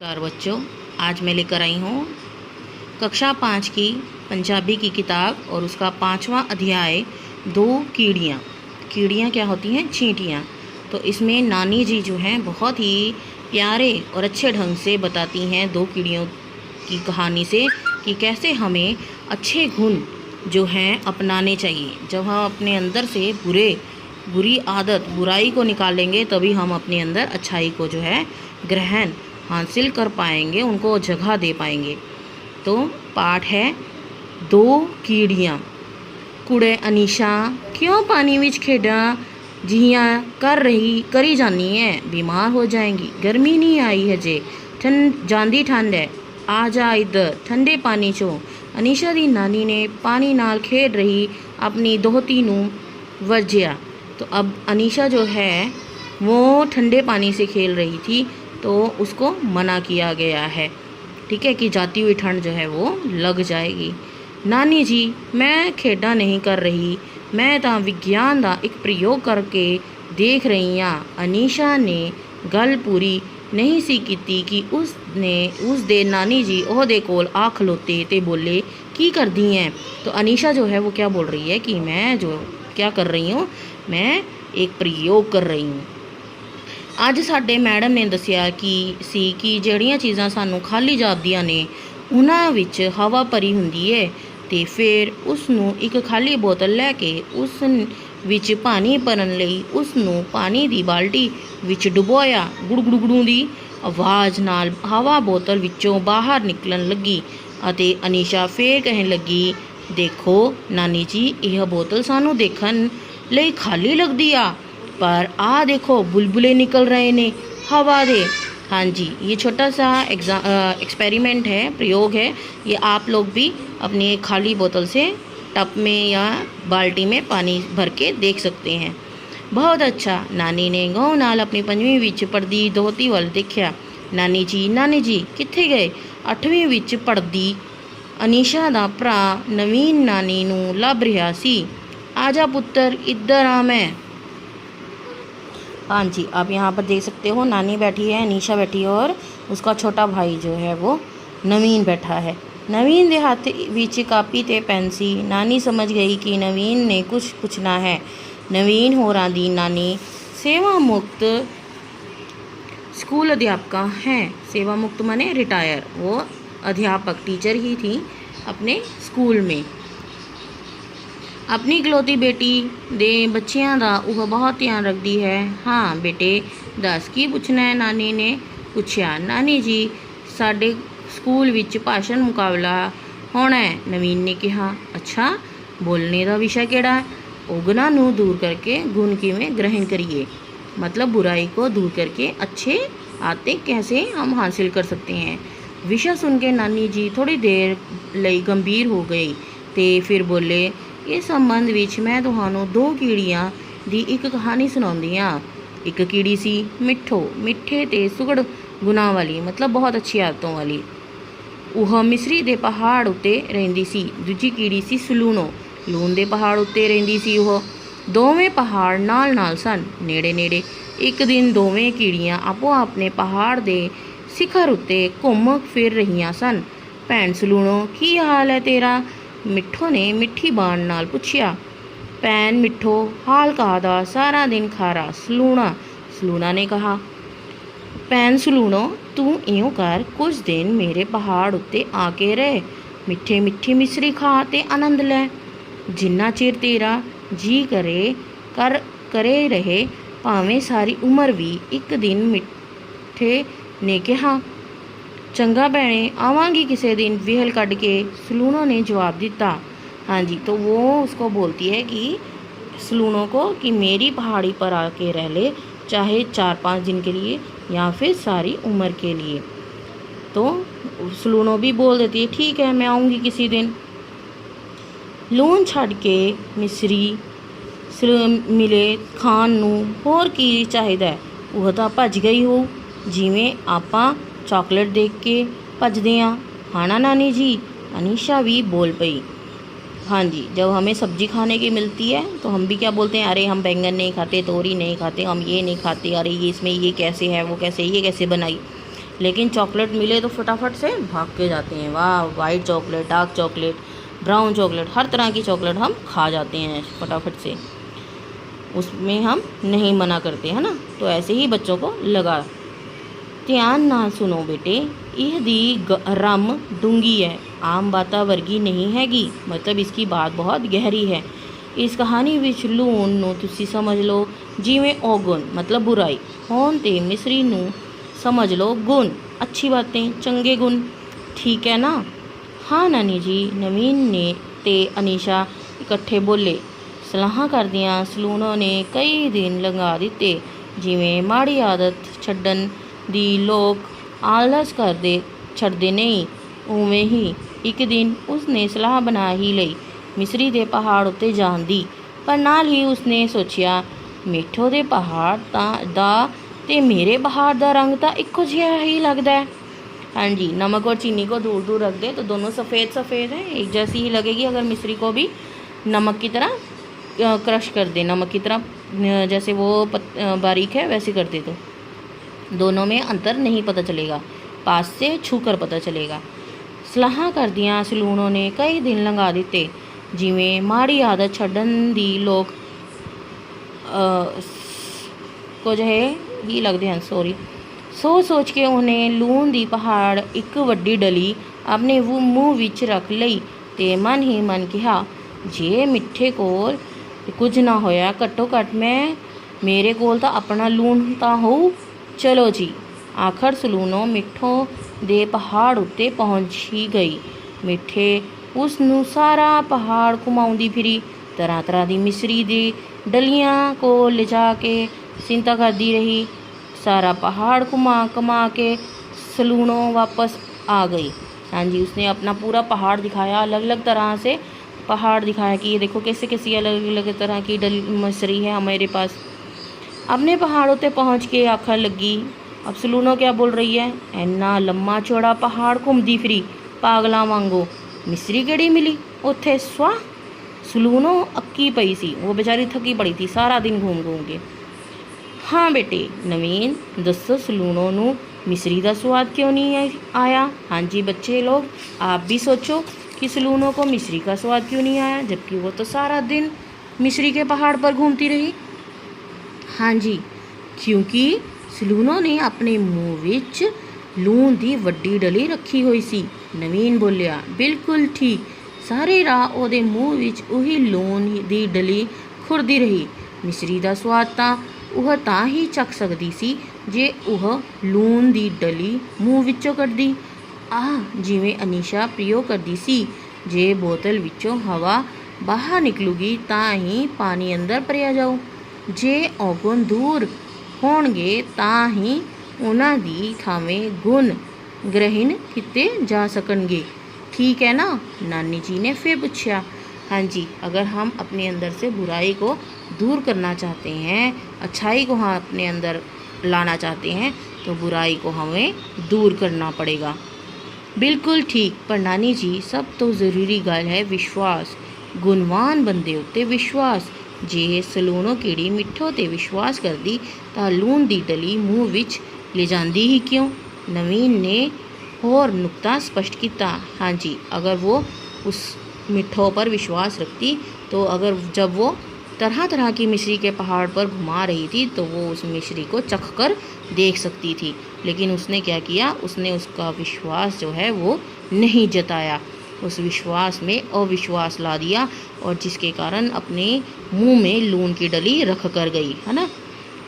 नमस्कार बच्चों, आज मैं लेकर आई हूँ कक्षा 5 की पंजाबी की किताब और उसका 5वां अध्याय दो कीड़ियाँ। कीड़ियाँ क्या होती हैं? चींटियाँ। तो इसमें नानी जी जो हैं बहुत ही प्यारे और अच्छे ढंग से बताती हैं दो कीड़ियों की कहानी से कि कैसे हमें अच्छे गुण जो हैं अपनाने चाहिए। जब हम अपने अंदर से बुरी आदत बुराई को निकालेंगे तभी हम अपने अंदर अच्छाई को जो है ग्रहण हासिल कर पाएंगे, उनको जगह दे पाएंगे। तो पाठ है दो कीड़ियाँ। कुड़े अनीशा क्यों पानी विच खेडा जिहियां करी जानी है, बीमार हो जाएंगी। गर्मी नहीं आई हजे, जांदी ठंड है, आ जा इधर ठंडे पानी चो। अनीशा दी नानी ने पानी नाल खेड रही अपनी दोहती नूं वरजिया। तो अब अनीशा जो है वो ठंडे पानी से खेल रही थी तो उसको मना किया गया है, ठीक है, कि जाती हुई ठंड जो है वो लग जाएगी। नानी जी मैं खेडा नहीं कर रही, मैं तो विज्ञान का एक प्रयोग करके देख रही हाँ। अनीशा ने गल पूरी नहीं सी कीती कि उस दे नानी जी ओहदे कोल आ खलोते ते बोले की करदी हैं। तो अनीशा जो है वो क्या बोल रही है कि मैं जो क्या कर रही हूँ, मैं एक प्रयोग कर रही हूँ। ਅੱਜ ਸਾਡੇ ਮੈਡਮ ਨੇ ਦੱਸਿਆ ਕਿ ਜਿਹੜੀਆਂ ਚੀਜ਼ਾਂ ਸਾਨੂੰ ਖਾਲੀ ਜਾਪਦੀਆਂ ਨੇ ਉਹਨਾਂ ਵਿੱਚ ਹਵਾ ਭਰੀ ਹੁੰਦੀ ਹੈ ਤੇ ਫਿਰ ਉਸ ਨੂੰ ਇੱਕ ਖਾਲੀ ਬੋਤਲ ਲੈ ਕੇ ਉਸ ਵਿੱਚ ਪਾਣੀ ਭਰਨ ਲਈ ਉਸ ਨੂੰ ਪਾਣੀ ਦੀ ਬਾਲਟੀ ਵਿੱਚ ਡੁਬੋਇਆ। ਗੁੜਗੁੜਗੜੂ ਦੀ ਆਵਾਜ਼ ਨਾਲ ਹਵਾ ਬੋਤਲ ਵਿੱਚੋਂ ਬਾਹਰ ਨਿਕਲਣ ਲੱਗੀ ਅਤੇ ਅਨੀਸ਼ਾ ਫੇਰ ਕਹਿਣ ਲੱਗੀ, ਦੇਖੋ ਨਾਨੀ ਜੀ ਇਹ ਬੋਤਲ ਸਾਨੂੰ ਦੇਖਣ ਲਈ ਖਾਲੀ लगती आ, पर आ देखो बुलबुले निकल रहे ने हवा दे। हाँ जी, ये छोटा सा एक्सपेरिमेंट है, प्रयोग है। ये आप लोग भी अपनी एक खाली बोतल से टब में या बाल्टी में पानी भर के देख सकते हैं। बहुत अच्छा। नानी ने गौं नाल अपनी 5वीं विच पढ़दी दोहती वाल देखिया। नानी जी कित्थे गए? 8वीं विच पढ़दी अनीशा दा भरा नवीन नानी नूं लभ रिहा सी। आजा पुत्तर इधर आ मैं। हाँ जी, आप यहाँ पर देख सकते हो नानी बैठी है, अनीशा बैठी है और उसका छोटा भाई जो है वो नवीन बैठा है। नवीन दे हाथ विच कापी ते पेन सी। नानी समझ गई कि नवीन ने कुछ पूछना है। नवीन होरां दी नानी सेवा मुक्त स्कूल अध्यापका हैं। सेवा मुक्त माने रिटायर, वो अध्यापक टीचर ही थी अपने स्कूल में। अपनी इकलौती बेटी दे बच्चियां दा वह बहुत ध्यान रखती है। हाँ बेटे दस की पूछना है? नानी ने पूछा। नानी जी साडे स्कूल विच भाषण मुकाबला होना है, नवीन ने कहा। अच्छा, बोलने का विषय केड़ा है? उगना नूं दूर करके गुण किवें ग्रहण करिए, मतलब बुराई को दूर करके अच्छे आते कैसे हम हासिल कर सकते हैं। विषय सुन के नानी जी थोड़ी देर लई गंभीर हो गई ते फिर बोले, इस संबंध विच मैं तुहानूं दो कीड़ियां दी एक कहानी सुणाउंदी हां। एक कीड़ी सी मिठे ते सुगड़ गुणां वाली, मतलब बहुत अच्छी आदतों वाली। वह मिस्री दे पहाड़ उत्ते रहिंदी सी। दूजी कीड़ी सी सलूणो, लून दे पहाड़ उत्ते रहिंदी सी। वह दोवें पहाड़ नाल सन, नेड़े नेड़े। एक दिन दोवें कीड़ियां आपो अपने पहाड़ दे शिखर उत्ते घुम फिर रहियां सन। भैन सलूणो की हाल है तेरा? मिठो ने मिठी बाण नाल पुछया। भैन मिठो हाल कादा, सारा दिन खारा। सलूणा ने कहा। भैन सलूणो तू इयों कर, कुछ दिन मेरे पहाड़ उत्ते आके रह, मिठी मिश्री खा ते आनंद लै, जिन्ना चिर तेरा जी करे रहे, भावें सारी उम्र भी। एक दिन मिठे ने कहा, चंगा भैणे आवांगी किसी दिन वेहल कढ़ के, सलूणों ने जवाब दिता। हाँ जी, तो वो उसको बोलती है कि सलूणों को कि मेरी पहाड़ी पर आके रह ले, चाहे 4-5 दिन के लिए या फिर सारी उम्र के लिए। तो सलूणों भी बोल देती है, ठीक है मैं आऊँगी किसी दिन। लून छड़ के मिसरी मिले खान नूं होर की चाहिदा, वह तो भज गई हो, जिवें आपां चॉकलेट देख के भजदे हाँ। हाँ ना नानी जी? अनीशा भी बोल पई। हाँ जी, जब हमें सब्जी खाने की मिलती है तो हम भी क्या बोलते हैं, अरे हम बैंगन नहीं खाते, तोरी नहीं खाते, हम ये नहीं खाते, अरे ये इसमें ये कैसे है, वो कैसे, ये कैसे बनाई। लेकिन चॉकलेट मिले तो फटाफट से भाग के जाते हैं। वाह, white chocolate, dark chocolate, brown chocolate, हर तरह की चॉकलेट हम खा जाते हैं फटाफट से, उसमें हम नहीं मना करते, है ना। तो ऐसे ही बच्चों को लगा। ध्यान ना सुनो बेटे, यह दी रम डूंगी है, आम बाता वर्गी नहीं हैगी। मतलब इसकी बात बहुत गहरी है। इस कहानी विच लून नूं तुसी समझ लो जिवें औगुण मतलब बुराई होण ते मिसरी नूं समझ लो गुण, अच्छी बातें, चंगे गुण। ठीक है ना। हाँ नानी जी, नवीन ने ते अनीशा इकट्ठे बोले। सलाहां करदियां सलूनों ने कई दिन लंघा दिते, जिवें माड़ी आदत छड्डण दी लोग आलस करदे छड्डदे नहीं, उवें ही एक दिन उसने सलाह बना ही लई मिसरी दे पहाड़ उत्ते जाण दी। पर नाल ही उसने सोचिया, मिठो दे पहाड़ दा ते मेरे पहाड़ दा रंग तां इक्को जिहा ही लगदा है। हाँ जी, नमक और चीनी को दूर दूर रख दे तो दोनों सफ़ेद सफ़ेद हैं, एक जैसी ही लगेगी। अगर मिश्री को भी नमक की तरह क्रश कर दे, नमक की तरह जैसे वो बारीक है वैसे कर दे, तो दोनों में अंतर नहीं पता चलेगा, पास से छू कर पता चलेगा। सलाहां करदियां सलूनों ने कई दिन लंघा दिते, जिवें माड़ी आदत छड्डण दी लोग कुछ है ही लगते हैं। सोच सोच के उन्हें लून दी पहाड़ एक वड्डी डली अपने मूँह विच रख लई ते मन ही मन कहा, जे मिठे कोल कुछ ना होया, घट्टो घट्ट मेरे कोल तां अपना लून तां होऊ। चलो जी। आखर सलूनों मिठो दे पहाड़ उत्ते पहुँच ही गई। मिठे उस नूं सारा पहाड़ घुमाउंदी फिरी, तरह तरह दी मिसरी दी डलियां को लिजा के चिंता करती रही। सारा पहाड़ घुमा के सलूनों वापस आ गई। हाँ जी, उसने अपना पूरा पहाड़ दिखाया, अलग अलग तरह से पहाड़ दिखाया कि ये देखो कैसे कैसी अलग अलग तरह की मिसरी है हमारे पास। अपने पहाड़ों पे पहुँच के आखर लगी, अब सलूनों क्या बोल रही है, इन्ना लम्मा चौड़ा पहाड़ घूमती फिरी पागलों वांगू, मिसरी केड़ी मिली उत्थे स्वाह। सलूनों अक्की पई सी, वो बेचारी थकी पड़ी थी सारा दिन घूम घूम के। हाँ बेटे नवीन, दसो सलूनों नूं मिसरी का स्वाद क्यों नहीं आया। हाँ जी बच्चे लोग, आप भी सोचो कि सलूनों को मिसरी का स्वाद क्यों नहीं आया, जबकि वो तो सारा दिन मिसरी के पहाड़ पर घूमती रही। हाँ जी, क्योंकि सलूनों ने अपने मूँह विच लून दी वड्डी डली रखी हुई सी। नवीन बोलिया, बिल्कुल ठीक। सारे राह ਉਹਦੇ ਮੂੰਹ ਵਿੱਚ ਉਹੀ ਲੂਣ ਦੀ ਡਲੀ ਖੁਰਦੀ ਰਹੀ। ਮਿਸਰੀ ਦਾ ਸਵਾਦ ਤਾਂ ਉਹ ਤਾਂ ਹੀ ਚੱਖ ਸਕਦੀ ਸੀ ਜੇ ਉਹ ਲੂਣ ਦੀ ਡਲੀ ਮੂੰਹ ਵਿੱਚੋਂ ਕੱਢਦੀ, ਜਿਵੇਂ ਅਨੀਸ਼ਾ ਪ੍ਰਯੋਗ ਕਰਦੀ ਸੀ। ਜੇ ਬੋਤਲ ਵਿੱਚੋਂ ਹਵਾ ਬਾਹਰ ਨਿਕਲੂਗੀ ਤਾਂ ਹੀ ਪਾਣੀ ਅੰਦਰ ਭਰਿਆ ਜਾਊ। ਜੇ ਔਗੁਣ ਦੂਰ ਹੋਣਗੇ ਤਾਂ ਹੀ ਉਹਨਾਂ ਦੀ ਥਾਵੇਂ ਗੁਣ ग्रहण किते जा सकणगे। ठीक है ना। नानी जी ने फिर पूछा। हाँ जी, अगर हम अपने अंदर से बुराई को दूर करना चाहते हैं, अच्छाई को हम अपने अंदर लाना चाहते हैं, तो बुराई को हमें दूर करना पड़ेगा। बिल्कुल ठीक। पर नानी जी, सब तो ज़रूरी गल है विश्वास, गुणवान बंदे उत्ते विश्वास। जे सलूनों कीड़ी मिठो ते विश्वास करदी तां लून दी डली मूँह विच ले जांदी ही क्यों। नवीन ने और नुक्ता स्पष्ट किया। हाँ जी, अगर वो उस मिठो पर विश्वास रखती तो अगर जब वो तरह तरह की मिश्री के पहाड़ पर घुमा रही थी तो वो उस मिश्री को चख कर देख सकती थी, लेकिन उसने क्या किया, उसने उसका विश्वास जो है वो नहीं जताया, उस विश्वास में अविश्वास ला दिया और जिसके कारण अपने मुँह में लून की डली रख कर गई, है ना।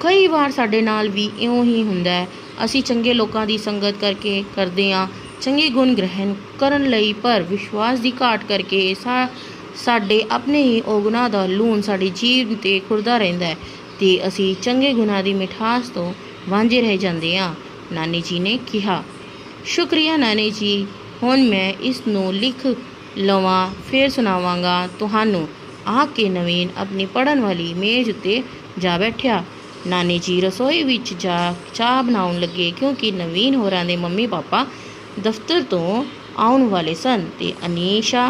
कई बार साडे नाल भी इउं ही हुंदा है। ਅਸੀਂ ਚੰਗੇ ਲੋਕਾਂ ਦੀ ਸੰਗਤ ਕਰਕੇ ਕਰਦੇ ਹਾਂ, ਚੰਗੇ ਗੁਣ ਗ੍ਰਹਿਣ ਕਰਨ ਲਈ, ਪਰ ਵਿਸ਼ਵਾਸ ਦੀ ਘਾਟ ਕਰਕੇ ਸਾਡੇ ਆਪਣੇ ਹੀ ਔਗੁਣਾਂ ਦਾ ਲੂਣ ਸਾਡੀ ਜੀਭ 'ਤੇ ਖੁਰਦਾ ਰਹਿੰਦਾ ਹੈ ਅਤੇ ਅਸੀਂ ਚੰਗੇ ਗੁਣਾਂ ਦੀ ਮਿਠਾਸ ਤੋਂ ਵਾਂਝੇ ਰਹਿ ਜਾਂਦੇ ਹਾਂ। ਨਾਨੀ ਜੀ ਨੇ ਕਿਹਾ। ਸ਼ੁਕਰੀਆ ਨਾਨੀ ਜੀ, ਹੁਣ ਮੈਂ ਇਸ ਨੂੰ ਲਿਖ ਲਵਾਂ, ਫਿਰ ਸੁਣਾਵਾਂਗਾ ਤੁਹਾਨੂੰ। ਆ ਕੇ ਨਵੀਨ ਆਪਣੀ ਪੜ੍ਹਨ ਵਾਲੀ ਮੇਜ਼ ਉੱਤੇ ਜਾ ਬੈਠਿਆ। नानी जी रसोई विच जा चाह बनाउण लगे, क्योंकि नवीन होरां दे मम्मी पापा दफ्तर तो आउण वाले सन ते अनीशा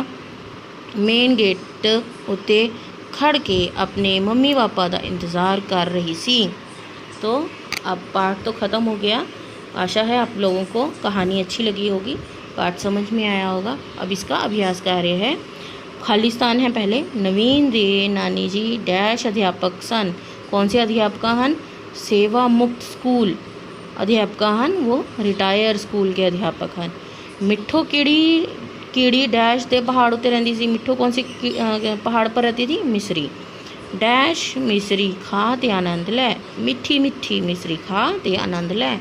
मेन गेट उत्ते खड़ के अपने मम्मी पापा का इंतज़ार कर रही सी। तो अब पाठ तो ख़त्म हो गया आशा है आप लोगों को कहानी अच्छी लगी होगी, पाठ समझ में आया होगा। अब इसका अभ्यास कार्य है। खालिस्तान है पहले। नवीन दे नानी जी डैश अध्यापक सन। कौन से अध्यापक हन? सेवा मुक्त स्कूल अध्यापक हन, वो रिटायर स्कूल के अध्यापक हैं। मिठो कीड़ी डैश दे पहाड़ उत्ते रहंदी सी। मिठो कौन सी पहाड़ पर रहती थी? मिस्री। डैश मिस्री खा ते आनंद लै। मिठी मिठी मिस्री खा ते आनंद लै।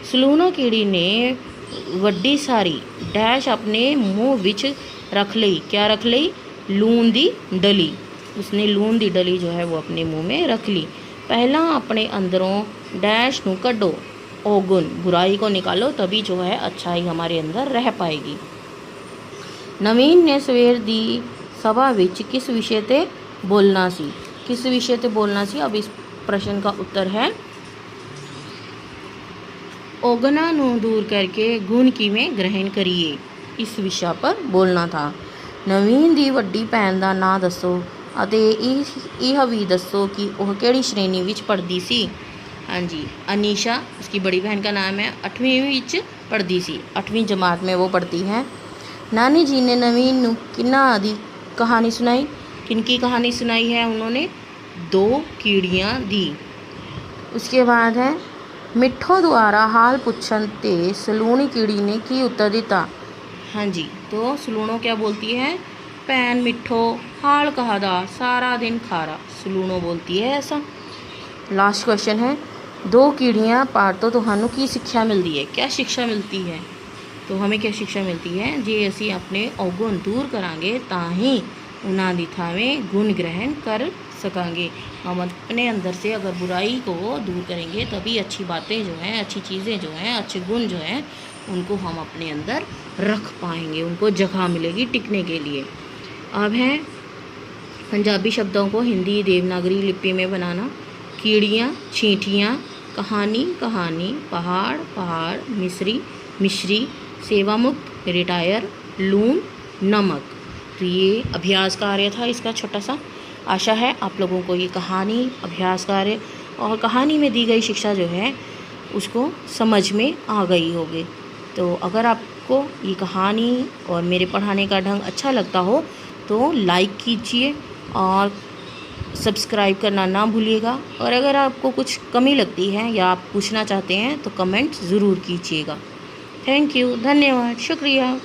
सलूनो कीड़ी ने वड्डी सारी डैश अपने मुंह विच रख लई। क्या रख लई? लून दी डली। उसने लून दी डली जो है वो अपने मुंह में रख ली। पहला अपने अंदरों डैश नू कड्डो, औगुण बुराई को निकालो, तभी जो है अच्छाई हमारे अंदर रह पाएगी। नवीन ने सवेर दी सभा विच किस विषय ते बोलना सी? किस विषय ते बोलना सी? अब इस प्रश्न का उत्तर है औगुणां नूं दूर करके गुण किवें ग्रहण करिए, इस विषय पर बोलना था। नवीन दी वड्डी भैन दा नां दसो ਅਤੇ यह भी दसो कि वह केड़ी श्रेणी विच पढ़दी सी। हाँ जी, अनीशा उसकी बड़ी बहन का नाम है, 8वीं विच पढ़दी सी, 8वीं जमात में वो पढ़ती है। नानी जी ने नवीन नू किन्ना दी कहानी सुनाई। किनकी कहानी सुनाई है उन्होंने? 2 कीड़ियाँ दी। उसके बाद है मिठो द्वारा हाल पुछन ते सलूनी कीड़ी ने की उत्तर दिता। हाँ जी, तो सलूनो क्या बोलती है? भैन मिठो हाल कहादा सारा दिन खारा। सलूनो बोलती है ऐसा। लास्ट क्वेश्चन है 2 कीड़ियाँ पाठ तो तुहानू की शिक्षा मिलती है? क्या शिक्षा मिलती है? तो हमें क्या शिक्षा मिलती है? जे असी अपने अवगुण दूर करांगे ਤਾਂ ही उन्हां दी थावें गुण ग्रहण कर सकांगे। हम अपने अंदर से अगर बुराई को दूर करेंगे तभी अच्छी बातें जो हैं, अच्छी चीज़ें जो हैं, अच्छे गुण जो हैं उनको हम अपने अंदर रख पाएंगे, उनको जगह मिलेगी टिकने के लिए। अब है पंजाबी शब्दों को हिंदी देवनागरी लिपि में बनाना। कीड़ियाँ, चींटियाँ, कहानी कहानी, पहाड़ पहाड़, मिस्री मिश्री, सेवा मुक्त, रिटायर, लून, नमक। तो ये अभ्यास कार्य था इसका छोटा सा। आशा है आप लोगों को ये कहानी, अभ्यास कार्य और कहानी में दी गई शिक्षा जो है उसको समझ में आ गई होगी। तो अगर आपको ये कहानी और मेरे पढ़ाने का ढंग अच्छा लगता हो तो लाइक कीजिए और सब्सक्राइब करना ना भूलिएगा। और अगर आपको कुछ कमी लगती है या आप पूछना चाहते हैं तो कमेंट ज़रूर कीजिएगा। थैंक यू, धन्यवाद, शुक्रिया।